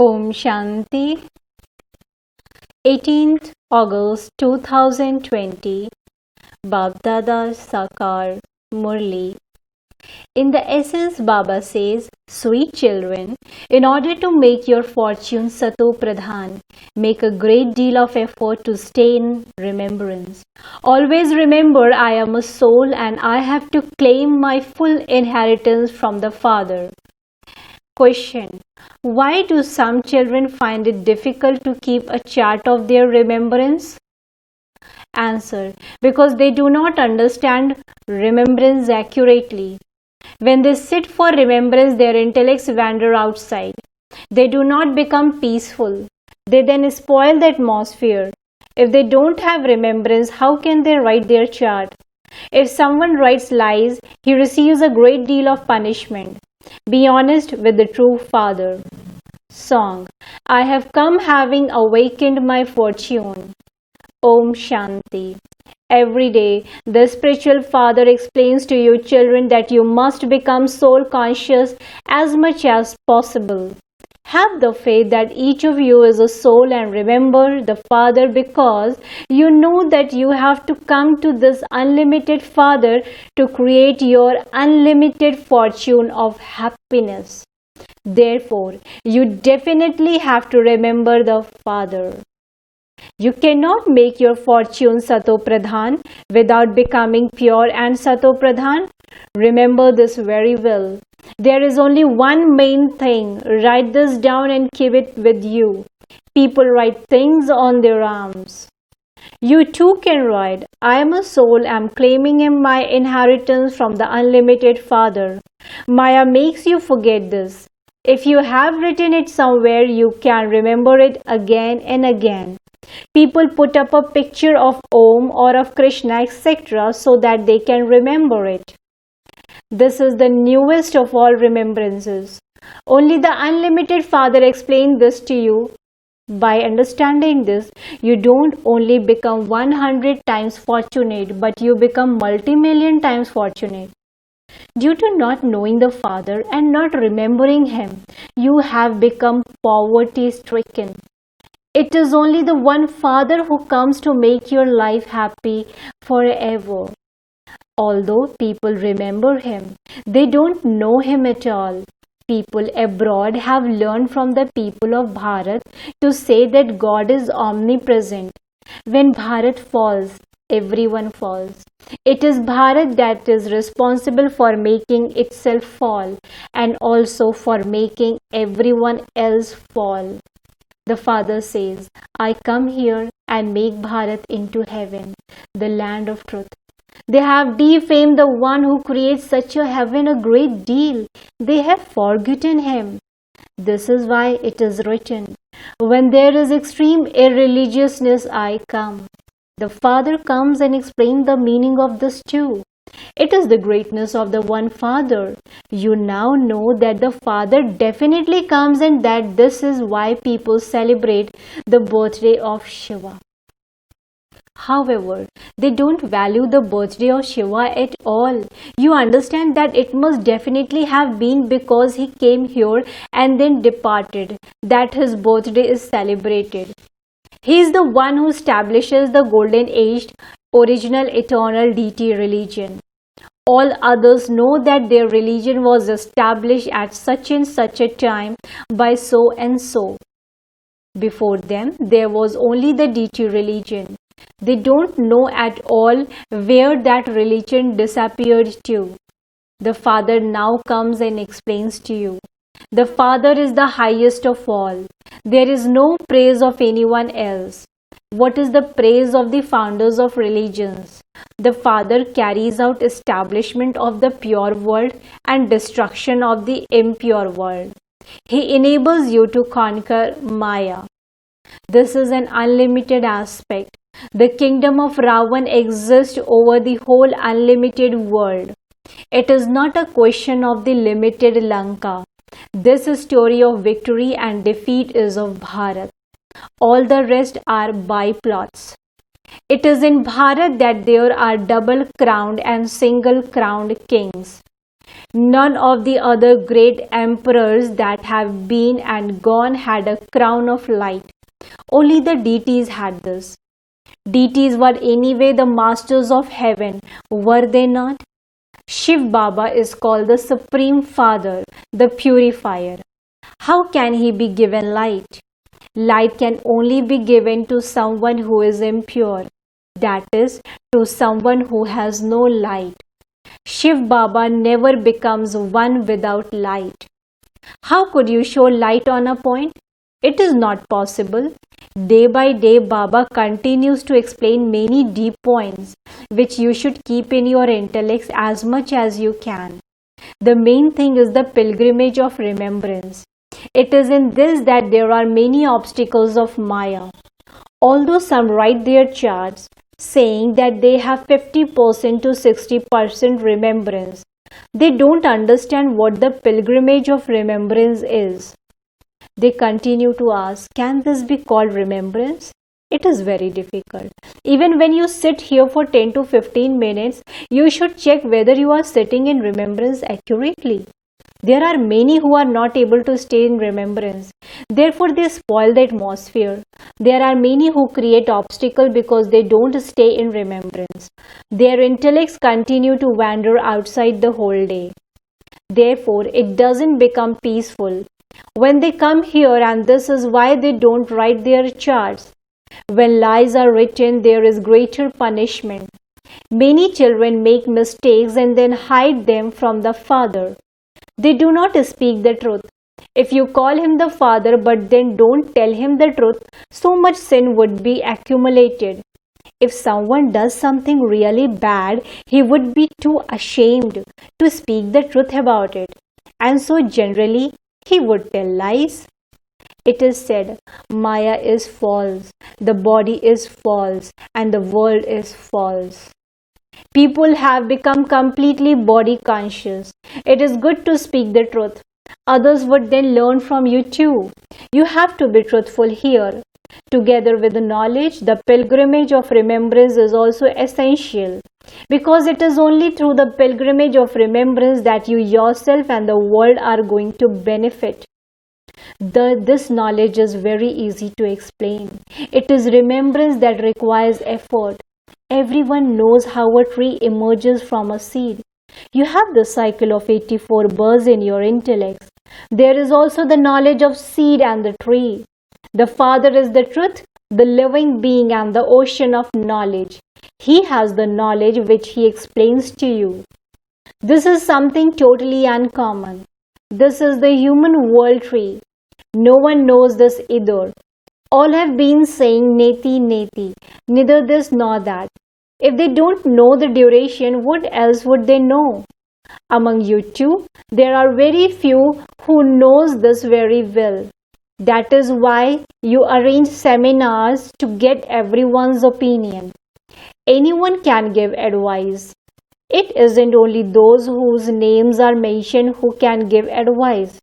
Om Shanti. 18th August 2020. Baapdada Murli. In the essence, Baba says, sweet children, in order to make your fortune Sato Pradhan, make a great deal of effort to stay in remembrance. Always remember I am a soul and I have to claim my full inheritance from the Father. Question: why do some children find it difficult to keep a chart of their remembrance? Answer: because they do not understand remembrance accurately. When they sit for remembrance, their intellects wander outside. They do not become peaceful. They then spoil the atmosphere. If they don't have remembrance, how can they write their chart? If someone writes lies, he receives a great deal of punishment. Be honest with the true Father. Song: I have come having awakened my fortune. Om Shanti. Every day, the spiritual father explains to you children that you must become soul conscious as much as possible. Have the faith that each of you is a soul and remember the Father, because you know that you have to come to this unlimited Father to create your unlimited fortune of happiness. Therefore, you definitely have to remember the Father. You cannot make your fortune Sato Pradhan without becoming pure and Sato Pradhan. Remember this very well. There is only one main thing. Write this down and keep it with you. People write things on their arms. You too can write, I am a soul, I am claiming my inheritance from the unlimited Father. Maya makes you forget this. If you have written it somewhere, you can remember it again and again. People put up a picture of Om or of Krishna, etc., so that they can remember it. This is the newest of all remembrances. Only the unlimited Father explained this to you. By understanding this, you don't only become 100 times fortunate, but you become multi-million times fortunate. Due to not knowing the Father and not remembering Him, you have become poverty-stricken. It is only the one Father who comes to make your life happy forever. Although people remember Him, they don't know Him at all. People abroad have learned from the people of Bharat to say that God is omnipresent. When Bharat falls, everyone falls. It is Bharat that is responsible for making itself fall and also for making everyone else fall. The Father says, I come here and make Bharat into heaven, the land of truth. They have defamed the one who creates such a heaven a great deal. They have forgotten Him. This is why it is written, when there is extreme irreligiousness, I come. The Father comes and explains the meaning of this too. It is the greatness of the one Father. You now know that the Father definitely comes and that this is why people celebrate the birthday of Shiva. However, they don't value the birthday of Shiva at all. You understand that it must definitely have been because he came here and then departed that his birthday is celebrated. He is the one who establishes the golden aged, original, eternal deity religion. All others know that their religion was established at such and such a time by so and so. Before them, there was only the deity religion. They don't know at all where that religion disappeared to. The Father now comes and explains to you. The Father is the highest of all. There is no praise of anyone else. What is the praise of the founders of religions? The Father carries out establishment of the pure world and destruction of the impure world. He enables you to conquer Maya. This is an unlimited aspect. The kingdom of Ravan exists over the whole unlimited world. It is not a question of the limited Lanka. This story of victory and defeat is of Bharat. All the rest are byplots. It is in Bharat that there are double crowned and single crowned kings. None of the other great emperors that have been and gone had a crown of light. Only the deities had this. Deities were anyway the masters of heaven, were they not? Shiv Baba is called the Supreme Father, the Purifier. How can he be given light? Light can only be given to someone who is impure, that is, to someone who has no light. Shiv Baba never becomes one without light. How could you show light on a point? It is not possible. Day by day, Baba continues to explain many deep points which you should keep in your intellects as much as you can. The main thing is the pilgrimage of remembrance. It is in this that there are many obstacles of Maya. Although some write their charts saying that they have 50% to 60% remembrance, they don't understand what the pilgrimage of remembrance is. They continue to ask, can this be called remembrance? It is very difficult. Even when you sit here for 10 to 15 minutes, you should check whether you are sitting in remembrance accurately. There are many who are not able to stay in remembrance. Therefore, they spoil the atmosphere. There are many who create obstacles because they don't stay in remembrance. Their intellects continue to wander outside the whole day. Therefore, it doesn't become peaceful. When they come here, and this is why they don't write their charts. When lies are written, there is greater punishment. Many children make mistakes and then hide them from the father. They do not speak the truth. If you call him the father but then don't tell him the truth, so much sin would be accumulated. If someone does something really bad, he would be too ashamed to speak the truth about it. And so generally, he would tell lies. It is said, Maya is false, the body is false, and the world is false. People have become completely body conscious. It is good to speak the truth. Others would then learn from you too. You have to be truthful here. Together with the knowledge, the pilgrimage of remembrance is also essential, because it is only through the pilgrimage of remembrance that you yourself and the world are going to benefit. This knowledge is very easy to explain. It is remembrance that requires effort. Everyone knows how a tree emerges from a seed. You have the cycle of 84 births in your intellects. There is also the knowledge of seed and the tree. The Father is the truth, the living being, and the ocean of knowledge. He has the knowledge which he explains to you. This is something totally uncommon. This is the human world tree. No one knows this either. All have been saying neti neti, neither this nor that. If they don't know the duration, what else would they know? Among you too, there are very few who knows this very well. That is why you arrange seminars to get everyone's opinion. Anyone can give advice. It isn't only those whose names are mentioned who can give advice.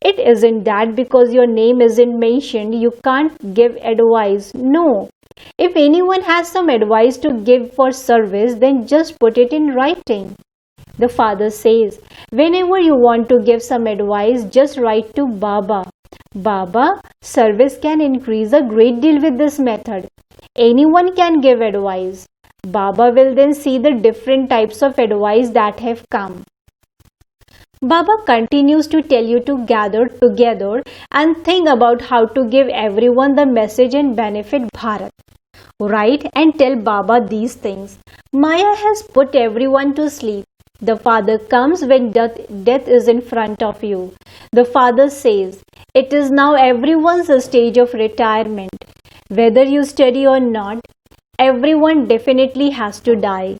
It isn't that because your name isn't mentioned, you can't give advice. No. If anyone has some advice to give for service, then just put it in writing. The Father says, whenever you want to give some advice, just write to Baba. Baba, service can increase a great deal with this method. Anyone can give advice. Baba will then see the different types of advice that have come. Baba continues to tell you to gather together and think about how to give everyone the message and benefit Bharat. Write and tell Baba these things. Maya has put everyone to sleep. The Father comes when death is in front of you. The Father says, it is now everyone's stage of retirement. Whether you study or not, everyone definitely has to die.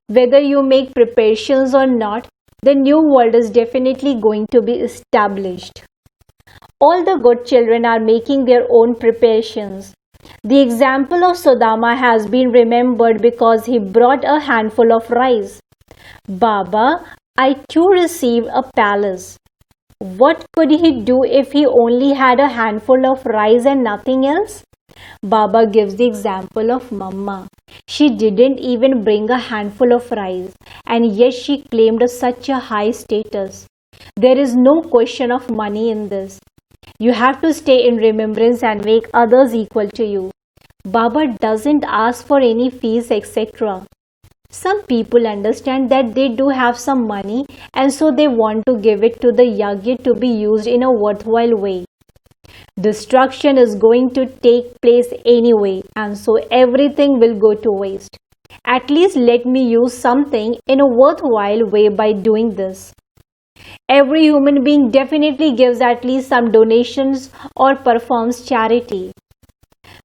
Whether you make preparations or not, the new world is definitely going to be established. All the good children are making their own preparations. The example of Sodama has been remembered because he brought a handful of rice. Baba, I too received a palace. What could he do if he only had a handful of rice and nothing else? Baba gives the example of Mamma. She didn't even bring a handful of rice, and yet she claimed such a high status. There is no question of money in this. You have to stay in remembrance and make others equal to you. Baba doesn't ask for any fees, etc. Some people understand that they do have some money and so they want to give it to the yagya to be used in a worthwhile way. Destruction is going to take place anyway, and so everything will go to waste. At least let me use something in a worthwhile way by doing this. Every human being definitely gives at least some donations or performs charity.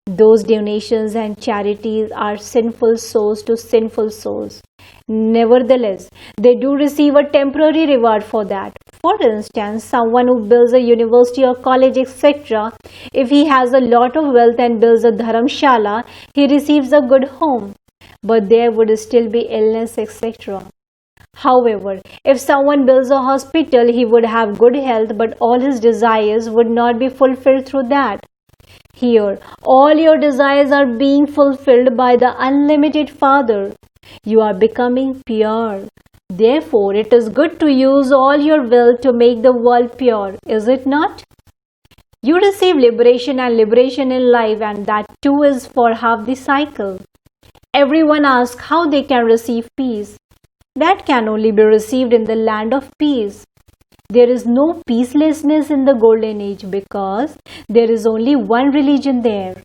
Those donations and charities are sinful souls to sinful souls. Nevertheless, they do receive a temporary reward for that. For instance, someone who builds a university or college, etc., if he has a lot of wealth and builds a dharamshala, he receives a good home. But there would still be illness, etc. However, if someone builds a hospital, he would have good health, but all his desires would not be fulfilled through that. Here, all your desires are being fulfilled by the unlimited Father. You are becoming pure. Therefore, it is good to use all your will to make the world pure, is it not? You receive liberation and liberation in life, and that too is for half the cycle. Everyone asks how they can receive peace. That can only be received in the land of peace. There is no peacelessness in the golden age because there is only one religion there.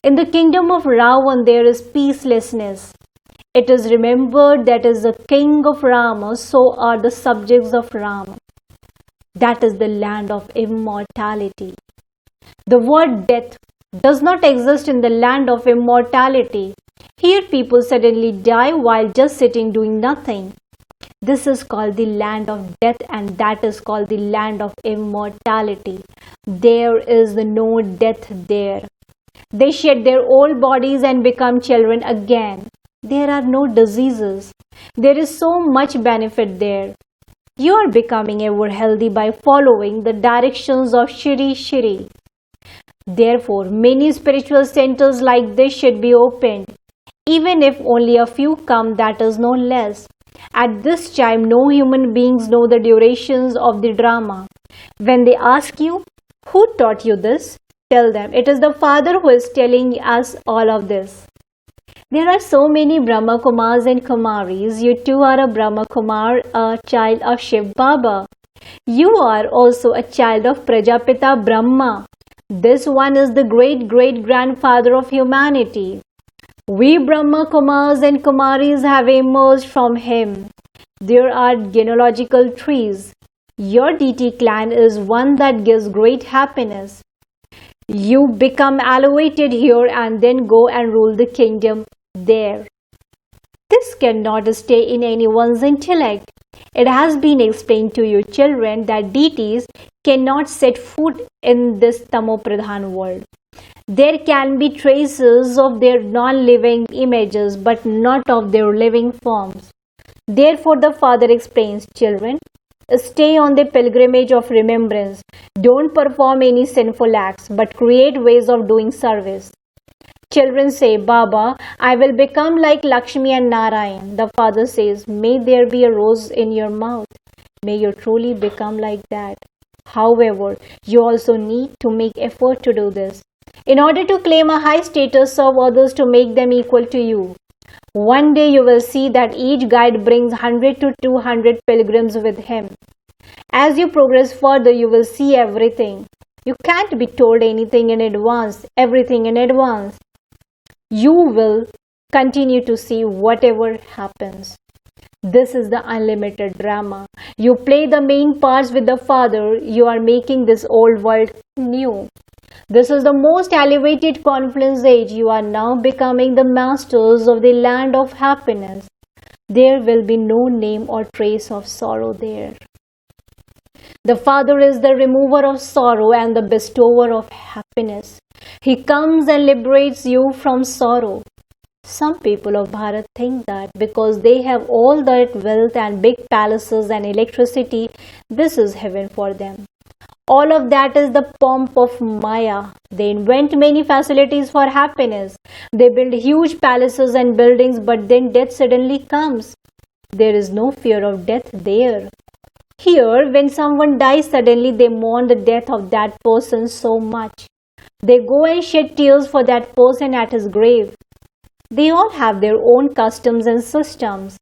In the kingdom of Ravan there is peacelessness. It is remembered that as the king of Rama, so are the subjects of Rama. That is the land of immortality. The word death does not exist in the land of immortality. Here people suddenly die while just sitting doing nothing. This is called the land of death, and that is called the land of immortality. There is no death there. They shed their old bodies and become children again. There are no diseases. There is so much benefit there. You are becoming ever healthy by following the directions of Shri Shri. Therefore, many spiritual centers like this should be opened. Even if only a few come, that is no less. At this time, no human beings know the durations of the drama. When they ask you, who taught you this? Tell them, it is the Father who is telling us all of this. There are so many Brahmakumaris and Kumaris. You too are a Brahmakumar, a child of Shiv Baba. You are also a child of Prajapita Brahma. This one is the great-great-grandfather of humanity. We Brahmakumaris and Kumaris have emerged from him. There are genealogical trees. Your deity clan is one that gives great happiness. You become elevated here and then go and rule the kingdom there. This cannot stay in anyone's intellect. It has been explained to you children that deities cannot set foot in this Tamopradhan world. There can be traces of their non-living images but not of their living forms. Therefore the Father explains, children, stay on the pilgrimage of remembrance. Don't perform any sinful acts but create ways of doing service. Children say, Baba, I will become like Lakshmi and Narayan. The Father says, may there be a rose in your mouth. May you truly become like that. However, you also need to make effort to do this. In order to claim a high status, serve others to make them equal to you. One day you will see that each guide brings 100 to 200 pilgrims with him. As you progress further, you will see everything. You can't be told anything in advance, everything in advance. You will continue to see whatever happens. This is the unlimited drama. You play the main parts with the Father. You are making this old world new. This is the most elevated confluence age. You are now becoming the masters of the land of happiness. There will be no name or trace of sorrow there. The Father is the remover of sorrow and the bestower of happiness. He comes and liberates you from sorrow. Some people of Bharat think that because they have all that wealth and big palaces and electricity, this is heaven for them. All of that is the pomp of Maya. They invent many facilities for happiness. They build huge palaces and buildings, but then death suddenly comes. There is no fear of death there. Here, when someone dies suddenly, they mourn the death of that person so much. They go and shed tears for that person at his grave. They all have their own customs and systems.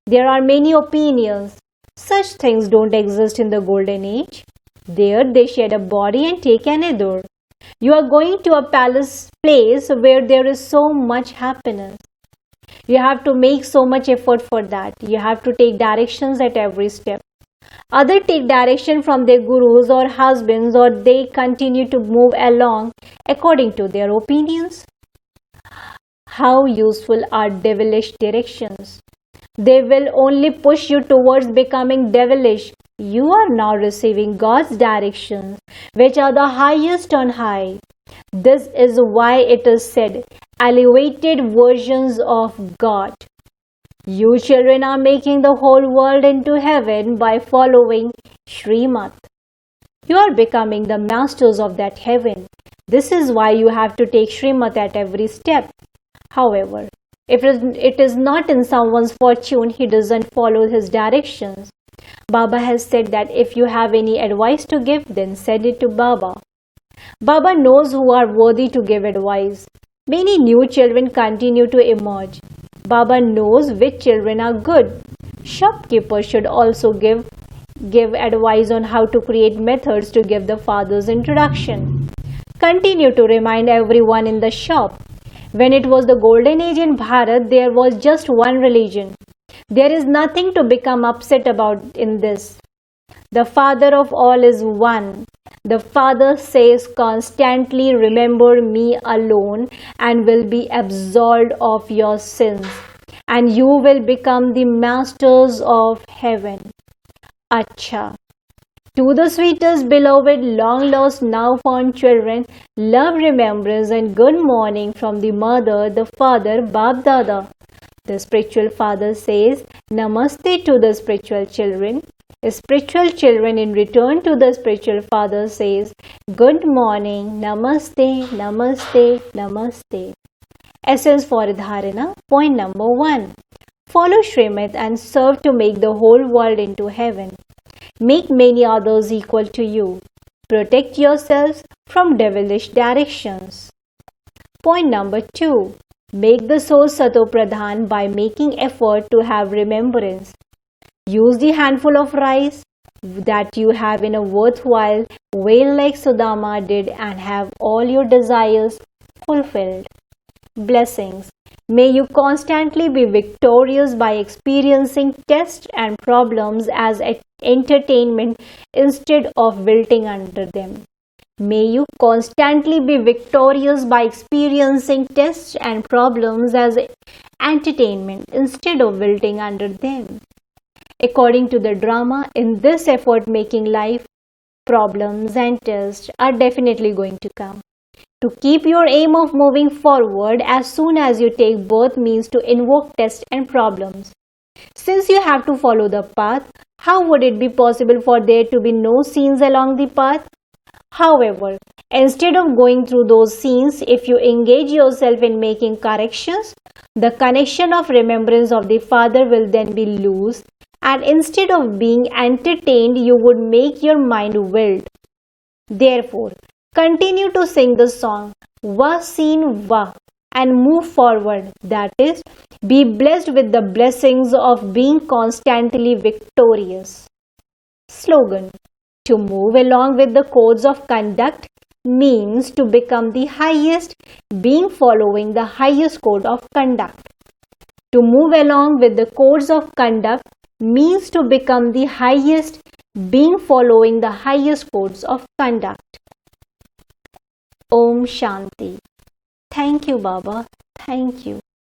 There are many opinions. Such things don't exist in the golden age. There they shed a body and take another. You are going to a palace place where there is so much happiness. You have to make so much effort for that. You have to take directions at every step. Others take direction from their gurus or husbands, or they continue to move along according to their opinions. How useful are devilish directions? They will only push you towards becoming devilish. You are now receiving God's directions, which are the highest on high. This is why it is said, elevated versions of God. You children are making the whole world into heaven by following Srimad. You are becoming the masters of that heaven. This is why you have to take Srimad at every step. However, if it is not in someone's fortune, he doesn't follow his directions. Baba has said that if you have any advice to give, then send it to Baba. Baba knows who are worthy to give advice. Many new children continue to emerge. Baba knows which children are good. Shopkeepers should also give advice on how to create methods to give the father's introduction. Continue to remind everyone in the shop. When it was the golden age in Bharat, there was just one religion. There is nothing to become upset about in this. The Father of all is one. The Father says constantly, remember me alone and will be absolved of your sins, and you will become the masters of heaven. Acha. To the sweetest, beloved, long lost, now found children, love, remembrance and good morning from the mother, the father, Baapdada. The spiritual father says, Namaste to the spiritual children. Spiritual children in return to the spiritual father says, good morning, namaste, namaste, namaste. Essence for dharana. Point number 1. Follow Srimad and serve to make the whole world into heaven. Make many others equal to you. Protect yourselves from devilish directions. Point number 2. Make the soul Sato Pradhan by making effort to have remembrance. Use the handful of rice that you have in a worthwhile way like Sudama did and have all your desires fulfilled. Blessings. May you constantly be victorious by experiencing tests and problems as entertainment instead of wilting under them. May you constantly be victorious by experiencing tests and problems as entertainment instead of wilting under them. According to the drama, in this effort-making life, problems and tests are definitely going to come. To keep your aim of moving forward as soon as you take birth means to invoke tests and problems. Since you have to follow the path, how would it be possible for there to be no scenes along the path? However, instead of going through those scenes, if you engage yourself in making corrections, the connection of remembrance of the Father will then be loose, and instead of being entertained, you would make your mind wild. Therefore, continue to sing the song Va Seen Va and move forward. That is, be blessed with the blessings of being constantly victorious. Slogan. To move along with the codes of conduct means to become the highest, being following the highest code of conduct. To move along with the codes of conduct means to become the highest, being following the highest codes of conduct. Om Shanti. Thank you, Baba. Thank you.